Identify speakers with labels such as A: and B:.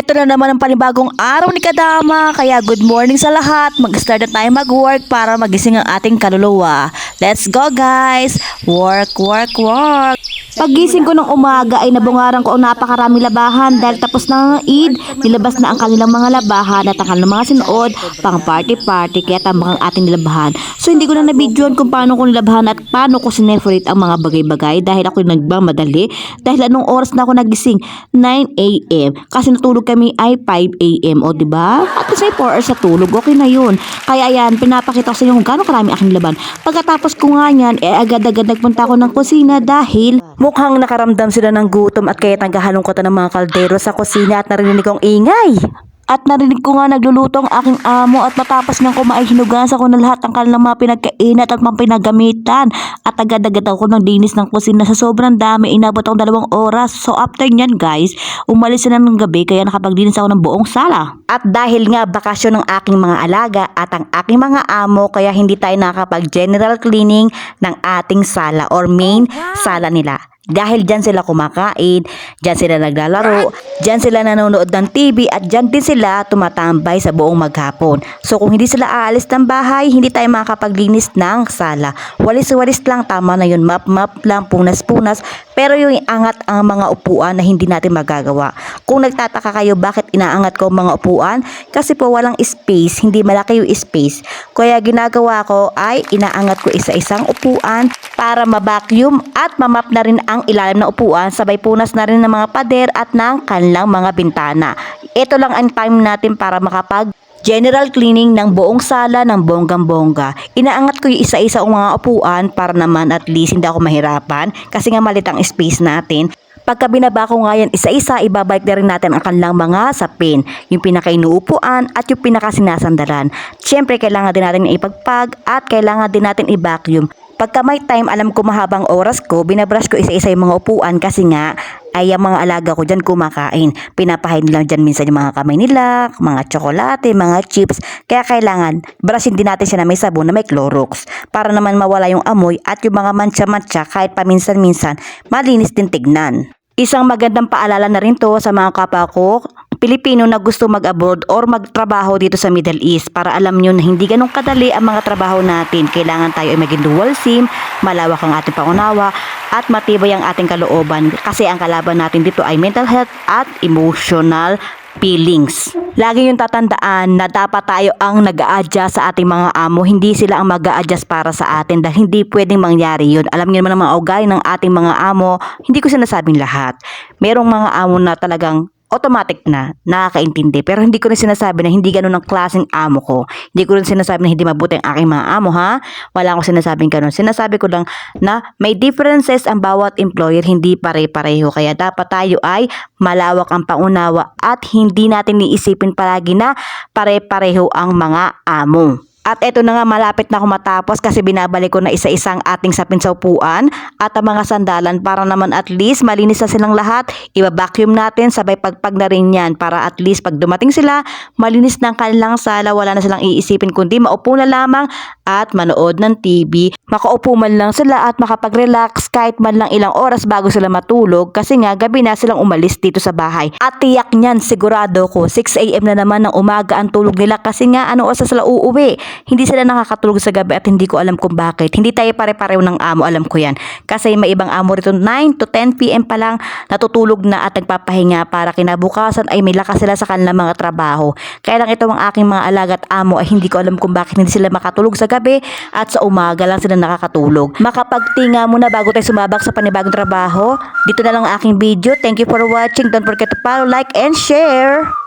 A: Eto na naman ang panibagong araw ni Kadama, kaya good morning sa lahat. Mag-start na tayo mag-work para magising ang ating kaluluwa. Let's go guys! Work, work, work! Pagising ko ng umaga ay nabungaran ko ang napakarami labahan dahil tapos na ang Eid, nilabas na ang kanilang mga labahan at ang kanilang mga sinuod pang party-party kaya tambak ang ating nilabahan. So hindi ko na nabidyoan kung paano ko nilabahan at paano ko sineforate ang mga bagay-bagay dahil ako nagmamadali dahil anong oras na ako nagising 9 a.m. kasi natulog kami ay 5 a.m. o diba? At kasi 4 hours sa tulog, okay na yun. Kaya ayan, pinapakita ko sa inyo kung gaano karami aking laban. Pagkatapos ko nga yan, agad-agad nagpunta ako ng kusina dahil mukhang nakaramdam sila ng gutom at kaya naghahalongkotan ng mga kaldero sa kusina at narinig kong ingay. At narinig ko nga nagluluto ang aking amo at matapos niyang kumain hinugasan ko na lahat ng kanilang mga pinagkainat at mga pinagamitan. At agad-agad ako ng linis ng kusina sa sobrang dami. Inabot ako 2 oras. So after nyan guys, umalis na ng gabi kaya nakapaglinis ako ng buong sala. At dahil nga bakasyon ng aking mga alaga at ang aking mga amo kaya hindi tayo nakakapag general cleaning ng ating sala or main sala nila. Dahil dyan sila kumakain, dyan sila naglalaro, dyan sila nanonood ng TV at dyan din sila tumatambay sa buong maghapon. So kung hindi sila aalis ng bahay, hindi tayo makakapaglinis ng sala. Walis-walis lang, tama na yun, map-map lang, punas-punas. Pero yung angat ang mga upuan na hindi natin magagawa. Kung nagtataka kayo bakit inaangat ko ang mga upuan, kasi po walang space, hindi malaki yung space. Kaya ginagawa ko ay inaangat ko isa-isang upuan para ma-vacuum at mamap na rin ang ilalim na upuan, sabay punas na rin ng mga pader at ng kanilang mga bintana. Ito lang ang time natin para makapag general cleaning ng buong sala ng bonggang-bongga. Inaangat ko yung isa-isa ang mga upuan para naman at least hindi ako mahirapan kasi nga malit ang space natin. Pagka binaba ko nga yan isa-isa, ibabalik na rin natin ang kanilang mga sapin, yung pinakainuupuan at yung pinakasinasandalan. Siyempre, kailangan din natin ipagpag at kailangan din natin i-vacuum. Pagka may time, alam ko mahabang oras ko, binabrush ko isa-isa yung mga upuan kasi nga ay ang mga alaga ko dyan kumakain. Pinapahain lang dyan minsan yung mga kamay nila, mga tsokolate, mga chips. Kaya kailangan, brushin din natin siya na may sabon na may Clorox para naman mawala yung amoy at yung mga mancha-mancha kahit paminsan-minsan malinis din tignan. Isang magandang paalala na rin to sa mga kapwa ko Pilipino na gusto mag-abroad or magtrabaho dito sa Middle East para alam nyo na hindi ganun kadali ang mga trabaho natin. Kailangan tayo ay maging dual SIM, malawak ang ating pangunawa at matibay ang ating kalooban kasi ang kalaban natin dito ay mental health at emotional feelings. Lagi yung tatandaan na dapat tayo ang nag-a-adjust sa ating mga amo, hindi sila ang mag-a-adjust para sa atin dahil hindi pwedeng mangyari yun. Alam niyo naman ang mga ugali ng ating mga amo, hindi ko sinasabing lahat. Merong mga amo na talagang automatic na nakakaintindi pero hindi ko rin sinasabi na hindi ganun ang klaseng amo ko. Hindi ko rin sinasabi na hindi mabuti ang aking mga amo ha. Wala akong sinasabing ganun. Sinasabi ko lang na may differences ang bawat employer, hindi pare-pareho. Kaya dapat tayo ay malawak ang pangunawa at hindi natin iisipin palagi na pare-pareho ang mga amo. At eto na nga, malapit na ako matapos kasi binabalik ko na isa-isang ating sapin sa upuan at ang mga sandalan para naman at least malinis na silang lahat. Iba-vacuum natin, sabay pagpag na rin yan para at least pag dumating sila, malinis na ang kanilang sala, wala na silang iisipin kundi maupo na lamang at manood ng TV. Makaupo man lang sila at makapag-relax kahit man lang ilang oras bago sila matulog kasi nga gabi na silang umalis dito sa bahay. At tiyak niyan, sigurado ko 6 a.m. na naman ng umaga ang tulog nila kasi nga ano oras sila uuwi. Hindi sila nakakatulog sa gabi at hindi ko alam kung bakit. Hindi tayo pare-pareho ng amo, alam ko yan. Kasi may ibang amo rito 9 to 10 p.m. pa lang natutulog na at nagpapahinga para kinabukasan ay may lakas sila sa kanilang mga trabaho. Kaya lang ito ang aking mga alaga at amo ay hindi ko alam kung bakit hindi sila makatulog sa gabi at sa umaga lang sila nakakatulog. Makapagtinga muna bago tayo sumabak sa panibagong trabaho. Dito na lang ang aking video. Thank you for watching. Don't forget to follow, like, and share.